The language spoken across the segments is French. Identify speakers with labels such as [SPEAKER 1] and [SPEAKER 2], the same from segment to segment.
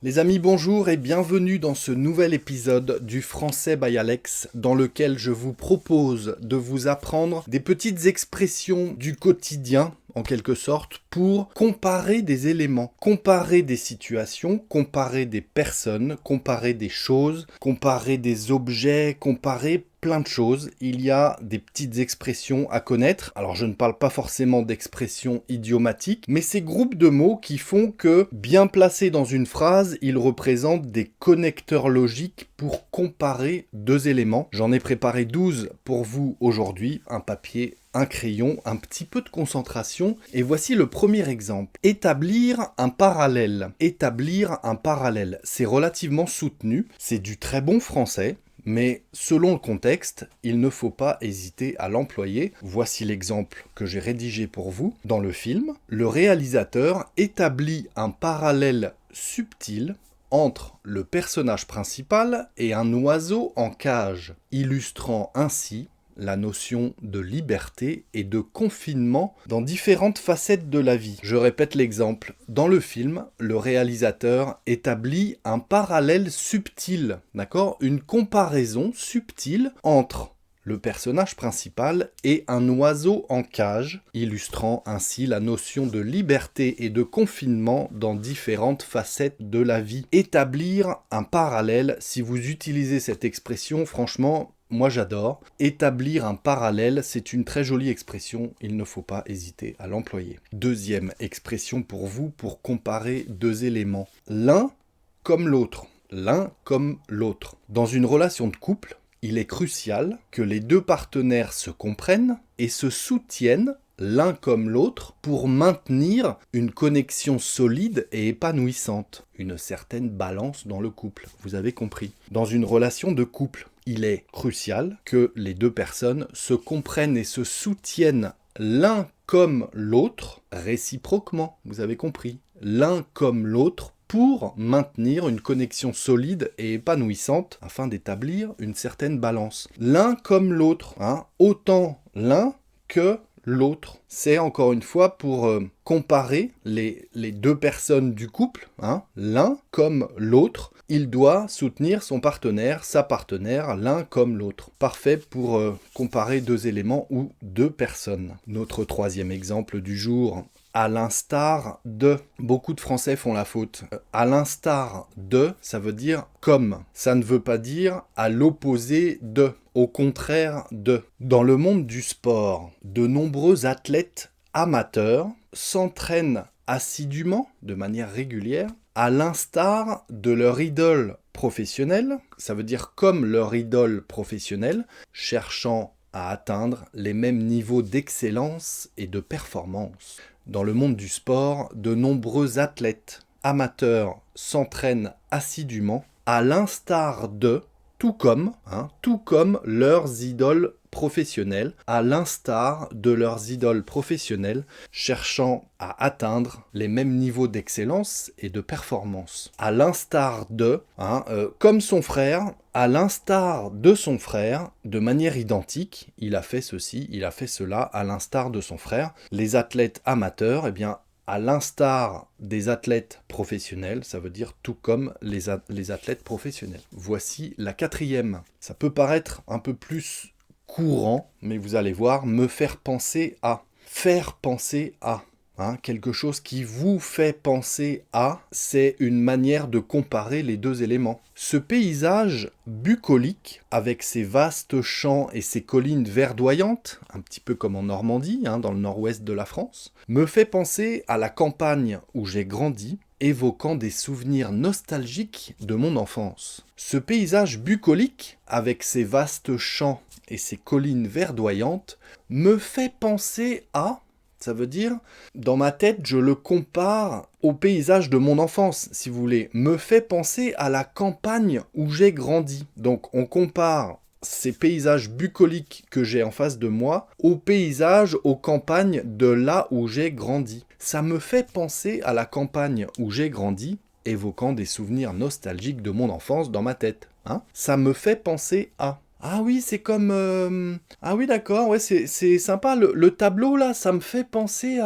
[SPEAKER 1] Les amis, bonjour et bienvenue dans ce nouvel épisode du Français by Alex, dans lequel je vous propose de vous apprendre des petites expressions du quotidien, en quelque sorte, pour comparer des éléments, comparer des situations, comparer des personnes, comparer des choses, comparer des objets, comparer plein de choses. Il y a des petites expressions à connaître. Alors je ne parle pas forcément d'expressions idiomatiques, mais ces groupes de mots qui font que, bien placés dans une phrase, ils représentent des connecteurs logiques pour comparer deux éléments. J'en ai préparé 12 pour vous aujourd'hui, un papier, un crayon, un petit peu de concentration, et voici le premier exemple. Établir un parallèle. Établir un parallèle, c'est relativement soutenu, c'est du très bon français, mais selon le contexte, il ne faut pas hésiter à l'employer. Voici l'exemple que j'ai rédigé pour vous. Dans le film, le réalisateur établit un parallèle subtil entre le personnage principal et un oiseau en cage, illustrant ainsi la notion de liberté et de confinement dans différentes facettes de la vie. Je répète l'exemple. Dans le film, le réalisateur établit un parallèle subtil, d'accord ? Une comparaison subtile entre le personnage principal et un oiseau en cage, illustrant ainsi la notion de liberté et de confinement dans différentes facettes de la vie. Établir un parallèle, si vous utilisez cette expression, franchement, moi j'adore. Établir un parallèle, c'est une très jolie expression, il ne faut pas hésiter à l'employer. Deuxième expression pour vous, pour comparer deux éléments. L'un comme l'autre. L'un comme l'autre. Dans une relation de couple, il est crucial que les deux partenaires se comprennent et se soutiennent l'un comme l'autre pour maintenir une connexion solide et épanouissante, une certaine balance dans le couple, vous avez compris. Dans une relation de couple, il est crucial que les deux personnes se comprennent et se soutiennent l'un comme l'autre réciproquement, vous avez compris, l'un comme l'autre pour maintenir une connexion solide et épanouissante afin d'établir une certaine balance. L'un comme l'autre, autant l'un que l'autre. C'est encore une fois pour comparer les deux personnes du couple, l'un comme l'autre. Il doit soutenir son partenaire, sa partenaire, l'un comme l'autre. Parfait pour comparer deux éléments ou deux personnes. Notre troisième exemple du jour. À l'instar de. Beaucoup de Français font la faute. À l'instar de, ça veut dire comme. Ça ne veut pas dire à l'opposé de. Au contraire de. Dans le monde du sport, de nombreux athlètes amateurs s'entraînent assidûment, de manière régulière, à l'instar de leur idole professionnelle, ça veut dire comme leur idole professionnelle, cherchant à atteindre les mêmes niveaux d'excellence et de performance. Dans le monde du sport, de nombreux athlètes amateurs s'entraînent assidûment à l'instar de, tout comme leurs idoles professionnelles, à l'instar de leurs idoles professionnelles, cherchant à atteindre les mêmes niveaux d'excellence et de performance. À l'instar de, comme son frère, à l'instar de son frère, de manière identique, il a fait ceci, il a fait cela, à l'instar de son frère. Les athlètes amateurs, à l'instar des athlètes professionnels, ça veut dire tout comme les athlètes professionnels. Voici la quatrième. Ça peut paraître un peu plus courant, mais vous allez voir, me faire penser à. Faire penser à. Quelque chose qui vous fait penser à, c'est une manière de comparer les deux éléments. Ce paysage bucolique, avec ses vastes champs et ses collines verdoyantes, un petit peu comme en Normandie, dans le nord-ouest de la France, me fait penser à la campagne où j'ai grandi, évoquant des souvenirs nostalgiques de mon enfance. Ce paysage bucolique, avec ses vastes champs et ses collines verdoyantes, me fait penser à. Ça veut dire, dans ma tête, je le compare au paysage de mon enfance, si vous voulez. Me fait penser à la campagne où j'ai grandi. Donc on compare ces paysages bucoliques que j'ai en face de moi aux paysages, aux campagnes de là où j'ai grandi. Ça me fait penser à la campagne où j'ai grandi, évoquant des souvenirs nostalgiques de mon enfance dans ma tête. Ça me fait penser à. Ah oui, c'est comme... Ah oui, d'accord, ouais, c'est sympa. Le tableau, là, ça me fait penser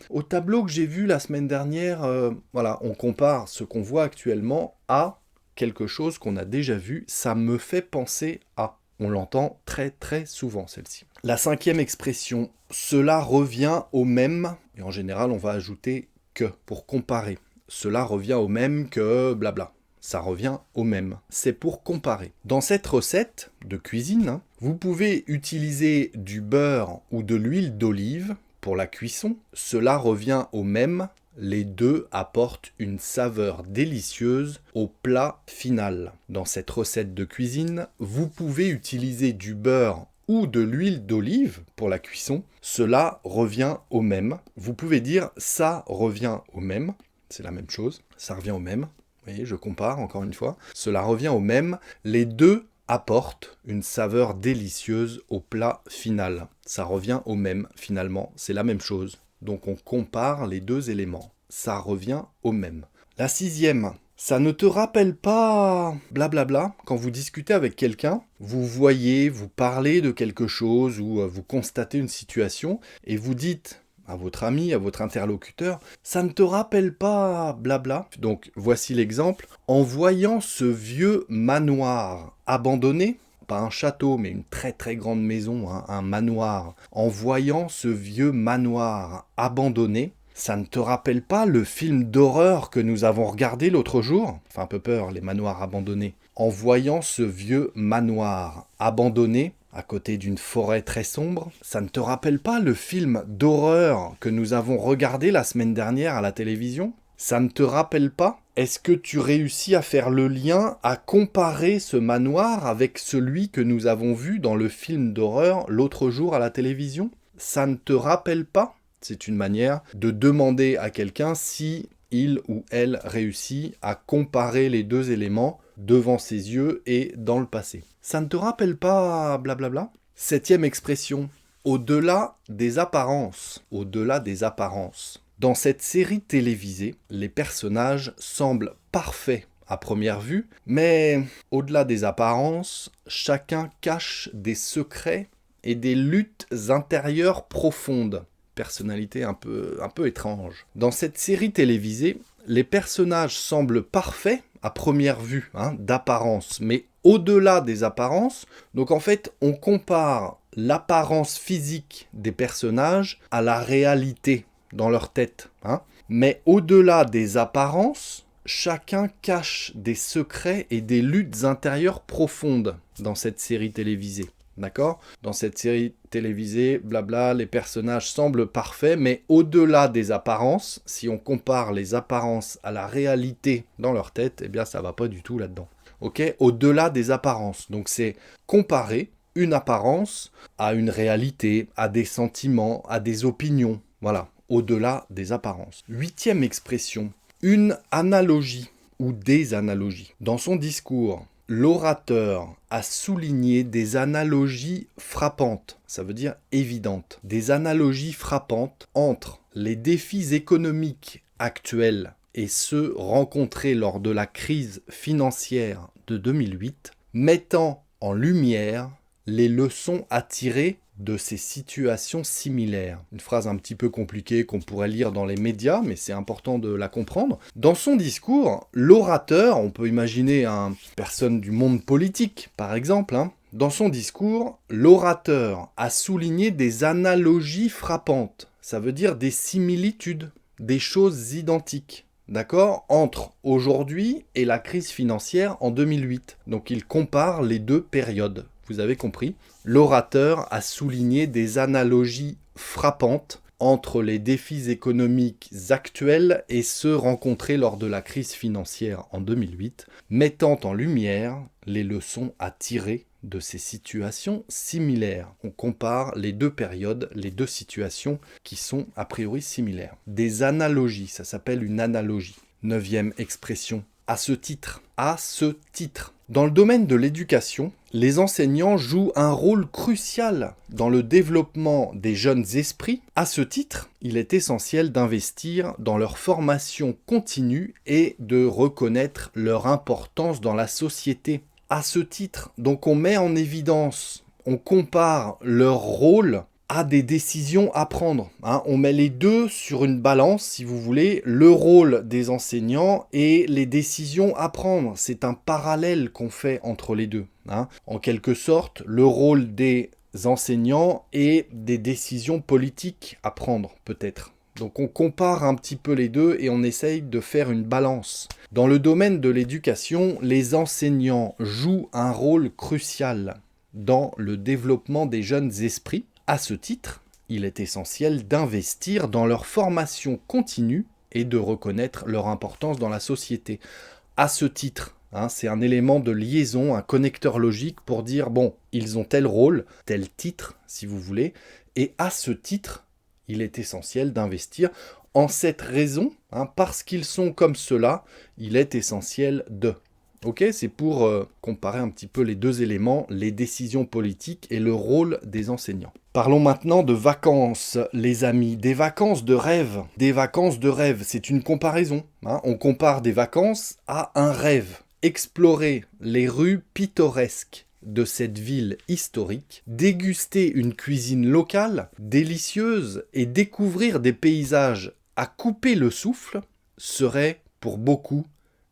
[SPEAKER 1] au tableau que j'ai vu la semaine dernière. Voilà, on compare ce qu'on voit actuellement à quelque chose qu'on a déjà vu. Ça me fait penser à... On l'entend très très souvent, celle-ci. La cinquième expression, cela revient au même, et en général, on va ajouter que pour comparer. Cela revient au même que blabla. Ça revient au même. C'est pour comparer. Dans cette recette de cuisine, vous pouvez utiliser du beurre ou de l'huile d'olive pour la cuisson. Cela revient au même. Les deux apportent une saveur délicieuse au plat final. Dans cette recette de cuisine, vous pouvez utiliser du beurre ou de l'huile d'olive pour la cuisson. Cela revient au même. Vous pouvez dire ça revient au même. C'est la même chose. Ça revient au même. Vous voyez, je compare encore une fois. Cela revient au même. Les deux apportent une saveur délicieuse au plat final. Ça revient au même finalement. C'est la même chose. Donc on compare les deux éléments. Ça revient au même. La sixième. Ça ne te rappelle pas blablabla quand vous discutez avec quelqu'un, vous voyez, vous parlez de quelque chose ou vous constatez une situation et vous dites à votre ami, à votre interlocuteur, ça ne te rappelle pas blabla. Donc voici l'exemple. En voyant ce vieux manoir abandonné, pas un château, mais une très très grande maison, hein, un manoir, en voyant ce vieux manoir abandonné, ça ne te rappelle pas le film d'horreur que nous avons regardé l'autre jour? Enfin, un peu peur, les manoirs abandonnés. En voyant ce vieux manoir abandonné, à côté d'une forêt très sombre, ça ne te rappelle pas le film d'horreur que nous avons regardé la semaine dernière à la télévision? Ça ne te rappelle pas? Est-ce que tu réussis à faire le lien, à comparer ce manoir avec celui que nous avons vu dans le film d'horreur l'autre jour à la télévision? Ça ne te rappelle pas? C'est une manière de demander à quelqu'un si il ou elle réussit à comparer les deux éléments devant ses yeux et dans le passé. Ça ne te rappelle pas blablabla? Septième expression, au-delà des apparences. Au-delà des apparences. Dans cette série télévisée, les personnages semblent parfaits à première vue, mais au-delà des apparences, chacun cache des secrets et des luttes intérieures profondes. Personnalité un peu étrange. Dans cette série télévisée, les personnages semblent parfaits à première vue, d'apparence, mais au-delà des apparences, donc en fait, on compare l'apparence physique des personnages à la réalité dans leur tête. Mais au-delà des apparences, chacun cache des secrets et des luttes intérieures profondes dans cette série télévisée. D'accord? Dans cette série télévisée, blabla, les personnages semblent parfaits, mais au-delà des apparences, si on compare les apparences à la réalité dans leur tête, eh bien ça va pas du tout là-dedans. Ok? Au-delà des apparences. Donc c'est comparer une apparence à une réalité, à des sentiments, à des opinions. Voilà, au-delà des apparences. Huitième expression, une analogie ou des analogies. Dans son discours, l'orateur a souligné des analogies frappantes, ça veut dire évidentes, des analogies frappantes entre les défis économiques actuels et ceux rencontrés lors de la crise financière de 2008, mettant en lumière les leçons à tirer de ces situations similaires. Une phrase un petit peu compliquée qu'on pourrait lire dans les médias, mais c'est important de la comprendre. Dans son discours, l'orateur, on peut imaginer une personne du monde politique, par exemple, dans son discours, l'orateur a souligné des analogies frappantes. Ça veut dire des similitudes, des choses identiques. D'accord? Entre aujourd'hui et la crise financière en 2008. Donc il compare les deux périodes. Vous avez compris? L'orateur a souligné des analogies frappantes entre les défis économiques actuels et ceux rencontrés lors de la crise financière en 2008, mettant en lumière les leçons à tirer de ces situations similaires. On compare les deux périodes, les deux situations qui sont a priori similaires. Des analogies, ça s'appelle une analogie. Neuvième expression, à ce titre. À ce titre. Dans le domaine de l'éducation, les enseignants jouent un rôle crucial dans le développement des jeunes esprits. À ce titre, il est essentiel d'investir dans leur formation continue et de reconnaître leur importance dans la société. à ce titre. Donc on met en évidence, on compare leur rôle à des décisions à prendre. On met les deux sur une balance, si vous voulez, le rôle des enseignants et les décisions à prendre. C'est un parallèle qu'on fait entre les deux. En quelque sorte, le rôle des enseignants et des décisions politiques à prendre, peut-être. Donc on compare un petit peu les deux et on essaye de faire une balance. Dans le domaine de l'éducation, les enseignants jouent un rôle crucial dans le développement des jeunes esprits. À ce titre, il est essentiel d'investir dans leur formation continue et de reconnaître leur importance dans la société. À ce titre, c'est un élément de liaison, un connecteur logique pour dire, bon, ils ont tel rôle, tel titre, si vous voulez, et à ce titre, il est essentiel d'investir. En cette raison, parce qu'ils sont comme cela, il est essentiel de... Ok, c'est pour comparer un petit peu les deux éléments, les décisions politiques et le rôle des enseignants. Parlons maintenant de vacances, les amis, des vacances de rêve. Des vacances de rêve, c'est une comparaison. On compare des vacances à un rêve. Explorer les rues pittoresques de cette ville historique, déguster une cuisine locale, délicieuse, et découvrir des paysages à couper le souffle serait pour beaucoup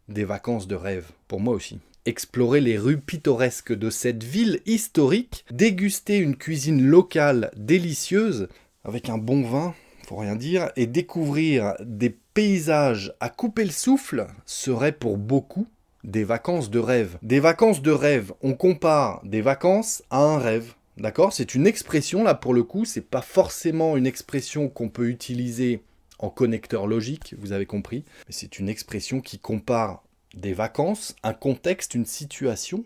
[SPEAKER 1] des vacances de rêve, pour moi aussi. Explorer les rues pittoresques de cette ville historique, déguster une cuisine locale délicieuse, avec un bon vin, faut rien dire, et découvrir des paysages à couper le souffle serait pour beaucoup des vacances de rêve. Des vacances de rêve, on compare des vacances à un rêve. D'accord ? C'est une expression, là, pour le coup, c'est pas forcément une expression qu'on peut utiliser en connecteur logique, vous avez compris. Mais c'est une expression qui compare des vacances, un contexte, une situation,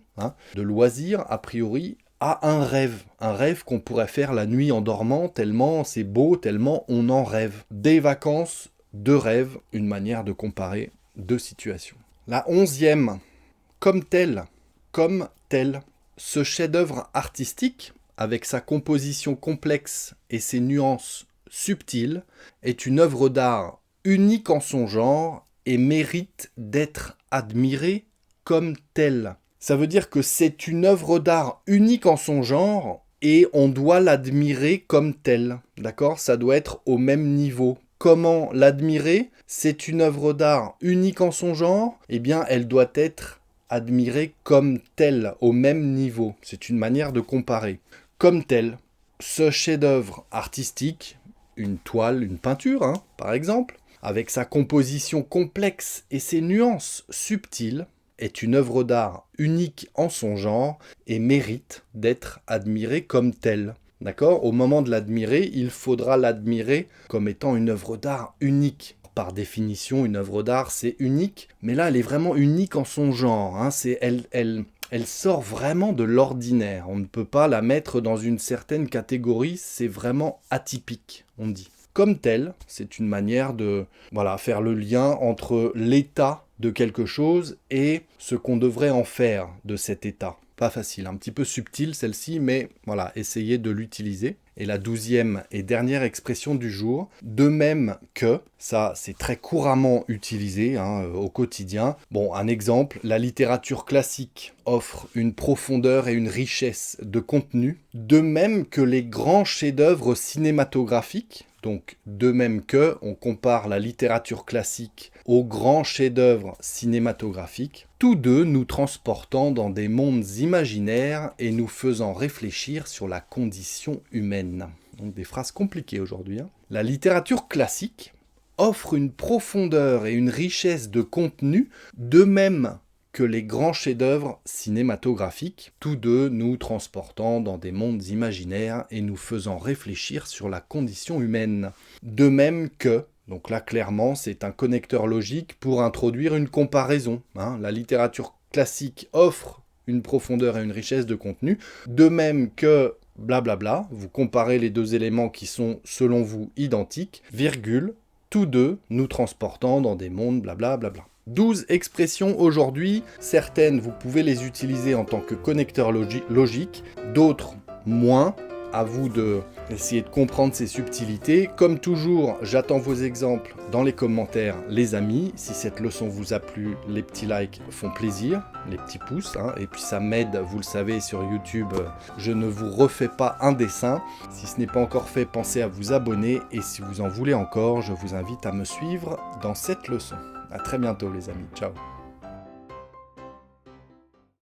[SPEAKER 1] de loisir, a priori, à un rêve qu'on pourrait faire la nuit en dormant, tellement c'est beau, tellement on en rêve. Des vacances de rêve, une manière de comparer deux situations. La 11e, comme tel, ce chef-d'œuvre artistique, avec sa composition complexe et ses nuances subtiles, est une œuvre d'art unique en son genre et mérite d'être admirée comme telle. Ça veut dire que c'est une œuvre d'art unique en son genre et on doit l'admirer comme telle. D'accord ? Ça doit être au même niveau. Comment l'admirer ? C'est une œuvre d'art unique en son genre, eh bien elle doit être admirée comme telle, au même niveau. C'est une manière de comparer. Comme telle, ce chef-d'œuvre artistique, une toile, une peinture, par exemple, avec sa composition complexe et ses nuances subtiles, est une œuvre d'art unique en son genre et mérite d'être admirée comme telle. D'accord ? Au moment de l'admirer, il faudra l'admirer comme étant une œuvre d'art unique. Par définition, une œuvre d'art, c'est unique, mais là, elle est vraiment unique en son genre. Elle sort vraiment de l'ordinaire. On ne peut pas la mettre dans une certaine catégorie, c'est vraiment atypique, on dit. Comme telle, c'est une manière de faire le lien entre l'état de quelque chose et ce qu'on devrait en faire de cet état. Pas facile, un petit peu subtil celle-ci, mais essayez de l'utiliser. Et la 12e et dernière expression du jour, de même que, ça c'est très couramment utilisé au quotidien. Bon, un exemple, la littérature classique offre une profondeur et une richesse de contenu, de même que les grands chefs-d'œuvre cinématographiques. Donc, de même que, on compare la littérature classique aux grands chefs-d'œuvre cinématographiques, tous deux nous transportant dans des mondes imaginaires et nous faisant réfléchir sur la condition humaine. Donc, des phrases compliquées aujourd'hui. La littérature classique offre une profondeur et une richesse de contenu, de même que les grands chefs-d'œuvre cinématographiques, tous deux nous transportant dans des mondes imaginaires et nous faisant réfléchir sur la condition humaine. De même que, donc là clairement c'est un connecteur logique pour introduire une comparaison. La littérature classique offre une profondeur et une richesse de contenu, de même que blablabla, vous comparez les deux éléments qui sont selon vous identiques, virgule, tous deux nous transportant dans des mondes blablabla. 12 expressions aujourd'hui, certaines vous pouvez les utiliser en tant que connecteur logique, d'autres moins, à vous d'essayer de comprendre ces subtilités. Comme toujours, j'attends vos exemples dans les commentaires, les amis. Si cette leçon vous a plu, les petits likes font plaisir, les petits pouces, hein, et puis ça m'aide, vous le savez, sur YouTube, je ne vous refais pas un dessin. Si ce n'est pas encore fait, pensez à vous abonner, et si vous en voulez encore, je vous invite à me suivre dans cette leçon. À très bientôt les amis, ciao.